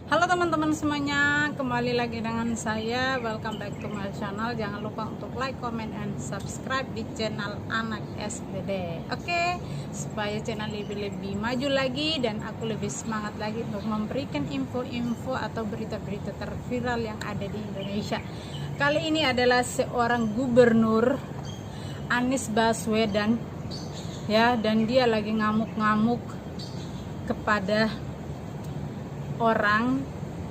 Halo teman-teman semuanya, kembali lagi dengan saya. Welcome back to my channel. Jangan lupa untuk like, comment, and subscribe di channel Anak SPD. Oke, supaya channel lebih maju lagi dan aku lebih semangat lagi untuk memberikan info-info atau berita-berita terviral yang ada di Indonesia. Kali ini adalah seorang gubernur, Anies Baswedan, ya, dan dia lagi ngamuk-ngamuk kepada orang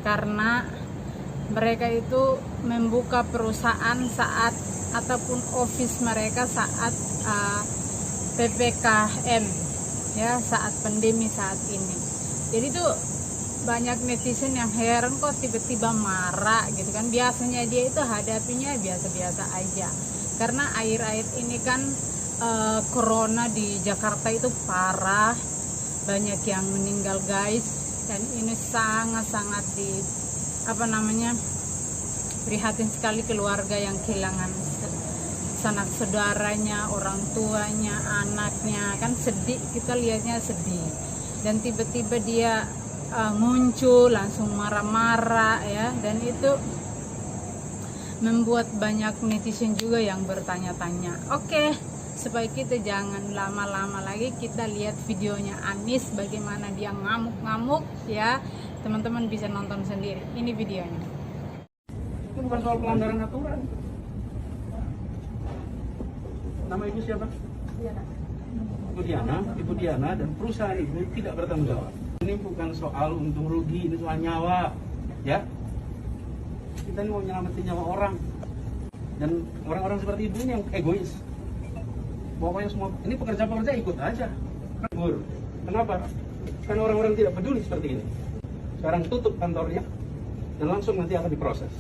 karena mereka itu membuka perusahaan saat ataupun office mereka saat PPKM, ya, saat pandemi saat ini. Jadi tuh banyak netizen yang heran kok tiba-tiba marah gitu kan. Biasanya dia itu hadapinya biasa-biasa aja, karena akhir-akhir ini kan corona di Jakarta itu parah, banyak yang meninggal guys. Dan ini sangat-sangat prihatin sekali keluarga yang kehilangan sanak saudaranya, orang tuanya, anaknya, kan sedih, kita lihatnya sedih. Dan tiba-tiba dia muncul langsung marah-marah, ya, dan itu membuat banyak netizen juga yang bertanya-tanya. Oke, supaya kita jangan lama-lama lagi, kita lihat videonya Anies bagaimana dia ngamuk-ngamuk, ya. Teman-teman bisa nonton sendiri, ini videonya. Itu bukan soal pelanggaran aturan. Nama ibu siapa? Ibu Diana, dan perusahaan ibu tidak bertanggung jawab. Ini bukan soal untung rugi, ini soal nyawa, ya. Kita ini mau nyelamatin nyawa orang, dan orang-orang seperti ibu ini yang egois. Pokoknya semua ini pekerja-pekerja ikut aja. Kabur. Kenapa? Karena orang-orang tidak peduli seperti ini. Sekarang tutup kantornya dan langsung nanti akan diproses.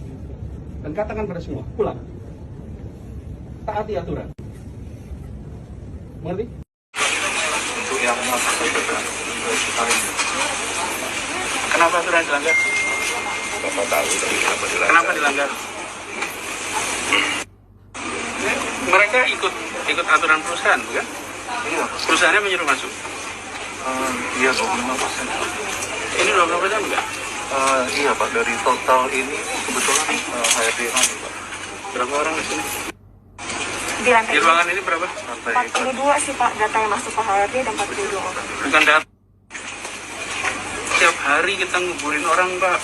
Dan katakan pada semua, pulang. Taati aturan. Mengerti? Untuk yang masuk ke kenapa aturan dilanggar? Bapak tahu tapi kenapa dilanggar? Mereka ikut aturan perusahaan, bukan? Iya. Perusahaannya menyuruh masuk. Iya, 25%. Ini 25% enggak? Iya Pak, dari total ini kebetulan HRD kami Pak. Berapa orang di sini? Di ruangan ini berapa? 42 sih Pak, data yang masuk ke HRD dan 42 orang. Bukan data. Setiap hari kita nguburin orang Pak.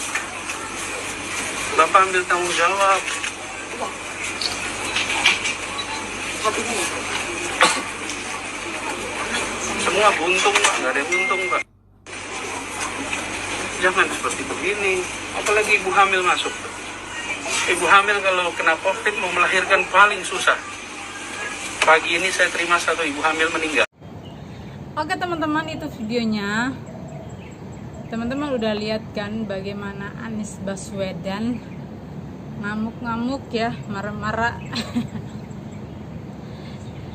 Bapak ambil tanggung jawab. Semua buntung Pak, nggak ada yang untung Pak. Jangan seperti begini, apalagi ibu hamil masuk. Ibu hamil kalau kena COVID mau melahirkan paling susah. Pagi ini saya terima satu ibu hamil meninggal. Oke teman-teman, itu videonya. Teman-teman udah lihat kan bagaimana Anies Baswedan ngamuk-ngamuk, ya, marah-marah.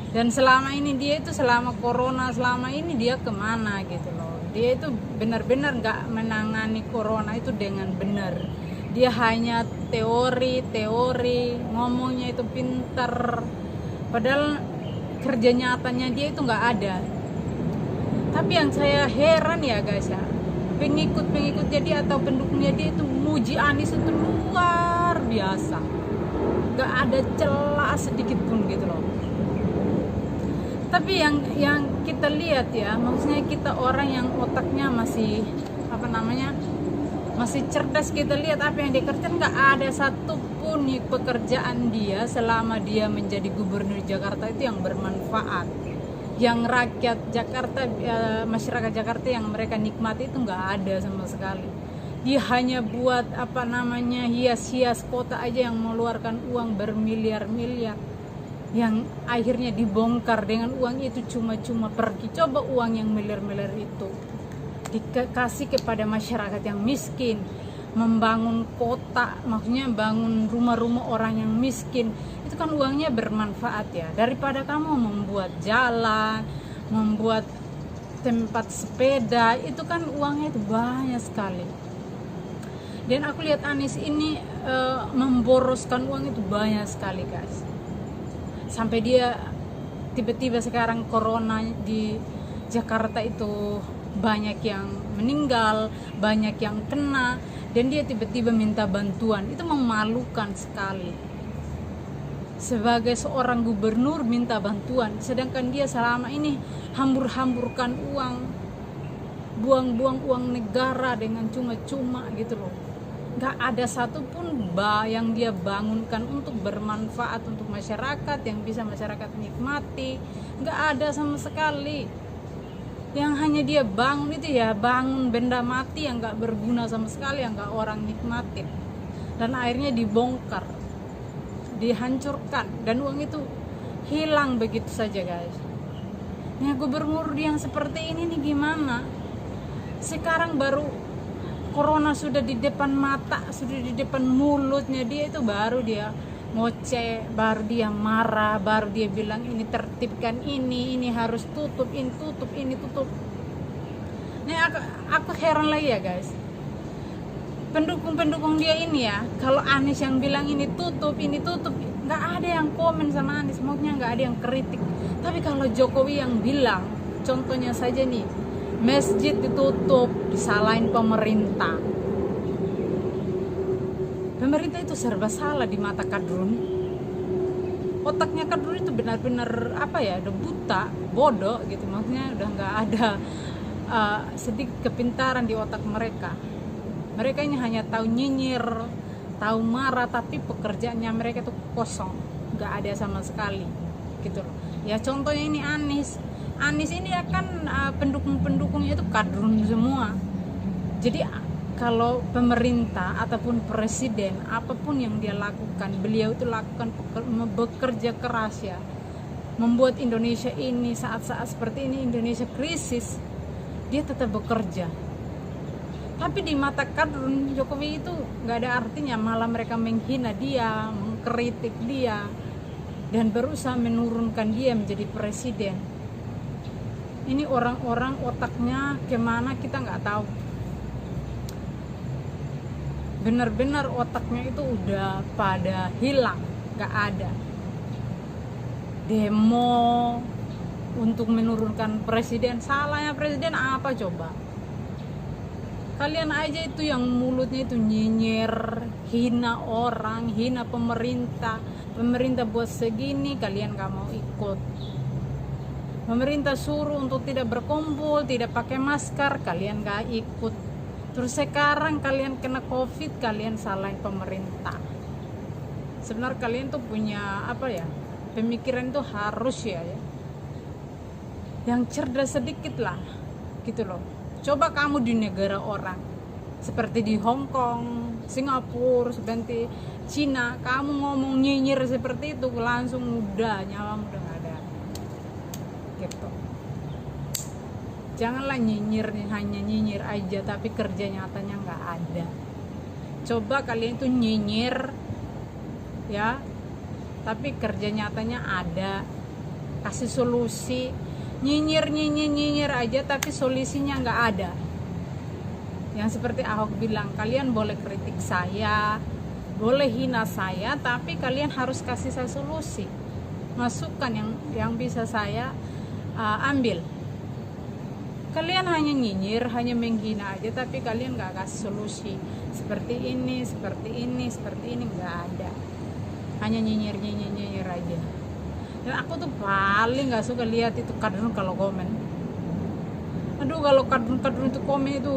Dan selama ini dia itu, selama corona selama ini dia kemana gitu loh. Dia itu benar-benar nggak menangani corona itu dengan benar. Dia hanya teori, ngomongnya itu pintar, padahal kerja nyatanya dia itu nggak ada. Tapi yang saya heran ya guys, ya, pengikut-pengikutnya dia atau pendukungnya dia itu muji Anies itu luar biasa, nggak ada celah sedikit pun gitu loh. Tapi yang kita lihat, ya, maksudnya kita orang yang otaknya masih masih cerdas, kita lihat apa yang dikerjakan. Nggak ada satupun pekerjaan dia selama dia menjadi gubernur Jakarta itu yang bermanfaat, yang rakyat Jakarta, masyarakat Jakarta yang mereka nikmati itu nggak ada sama sekali. Dia hanya buat hias-hias kota aja yang mengeluarkan uang bermiliar-miliar, yang akhirnya dibongkar dengan uang itu cuma-cuma pergi. Coba uang yang miliar-miliar itu dikasih kepada masyarakat yang miskin, membangun kota, maksudnya bangun rumah-rumah orang yang miskin, itu kan uangnya bermanfaat, ya, daripada kamu membuat jalan, membuat tempat sepeda, itu kan uangnya itu banyak sekali. Dan aku lihat Anies ini memboroskan uang itu banyak sekali guys. Sampai dia tiba-tiba sekarang corona di Jakarta itu banyak yang meninggal, banyak yang kena, dan dia tiba-tiba minta bantuan. Itu memalukan sekali. Sebagai seorang gubernur minta bantuan, sedangkan dia selama ini hambur-hamburkan uang, buang-buang uang negara dengan cuma-cuma gitu loh. Gak ada satupun yang dia bangunkan untuk bermanfaat untuk masyarakat, yang bisa masyarakat nikmati. Gak ada sama sekali. Yang hanya dia bangun itu ya bangun benda mati yang gak berguna sama sekali, yang gak orang nikmatin. Dan akhirnya dibongkar, dihancurkan, dan uang itu hilang begitu saja guys. Nah, gubernur yang seperti ini nih gimana? Sekarang baru corona sudah di depan mata, sudah di depan mulutnya dia, itu baru dia ngoceh, baru dia marah, baru dia bilang ini tertibkan, ini harus tutup, ini tutup, ini tutup. Nah, aku heran lagi ya guys, pendukung dia ini ya, kalau Anies yang bilang ini tutup, nggak ada yang komen sama Anies, maksudnya nggak ada yang kritik. Tapi kalau Jokowi yang bilang, contohnya saja nih, masjid ditutup, disalahin pemerintah. Pemerintah itu serba salah di mata Kadrun. Otaknya Kadrun itu benar-benar udah buta, bodoh gitu. Maksudnya udah nggak ada sedikit kepintaran di otak mereka. Mereka ini hanya tahu nyinyir, tahu marah, tapi pekerjaannya mereka itu kosong, nggak ada sama sekali gitu loh. Ya contohnya ini Anies ini akan pendukung-pendukungnya itu Kadrun semua. Jadi kalau pemerintah ataupun presiden, apapun yang dia lakukan, beliau itu lakukan bekerja keras ya, membuat Indonesia ini saat-saat seperti ini, Indonesia krisis, dia tetap bekerja. Tapi di mata Kadrun, Jokowi itu nggak ada artinya, malah mereka menghina dia, mengkritik dia, dan berusaha menurunkan dia menjadi presiden. Ini orang-orang otaknya kemana kita nggak tahu. Benar-benar otaknya itu udah pada hilang, nggak ada. Demo untuk menurunkan presiden, salahnya presiden apa coba? Kalian aja itu yang mulutnya itu nyinyir, hina orang, hina pemerintah. Pemerintah buat segini, kalian gak mau ikut. Pemerintah suruh untuk tidak berkumpul, tidak pakai masker, kalian gak ikut. Terus sekarang kalian kena COVID, kalian salahin pemerintah. Sebenarnya kalian tuh punya pemikiran tuh harus ya, yang cerdas sedikit lah, gitu loh. Coba kamu di negara orang, seperti di Hong Kong, Singapura, seperti Cina, kamu ngomong nyinyir seperti itu, langsung udah nyawamu udah gak ada. Gitu. Janganlah nyinyir, hanya nyinyir aja tapi kerja nyatanya nggak ada. Coba kalian itu nyinyir ya, tapi kerja nyatanya ada, kasih solusi. Nyinyir aja tapi solusinya nggak ada. Yang seperti Ahok bilang, kalian boleh kritik saya, boleh hina saya, tapi kalian harus kasih saya solusi, masukan yang bisa saya ambil. Kalian hanya nyinyir, hanya menghina aja, tapi kalian nggak kasih solusi. Seperti ini nggak ada. Hanya nyinyir aja. Dan aku tuh paling nggak suka lihat itu Kadrun kalau komen. Aduh, kalau Kadrun itu komen itu,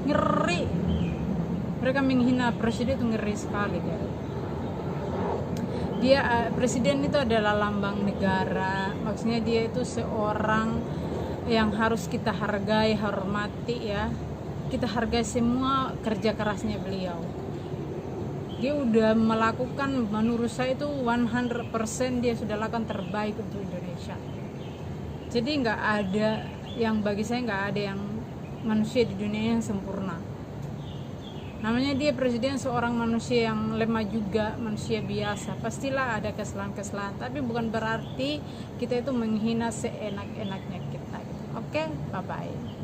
ngeri. Mereka menghina presiden itu ngeri sekali ya. Dia presiden itu adalah lambang negara. Maksudnya dia itu seorang yang harus kita hargai, hormati ya. Kita hargai semua kerja kerasnya beliau. Dia udah melakukan, menurut saya itu 100% dia sudah lakukan terbaik untuk Indonesia. Jadi nggak ada yang, bagi saya nggak ada yang manusia di dunia yang sempurna. Namanya dia presiden, seorang manusia yang lemah juga, manusia biasa. Pastilah ada kesalahan-kesalahan, tapi bukan berarti kita itu menghina seenak-enaknya kita. Oke, bye-bye.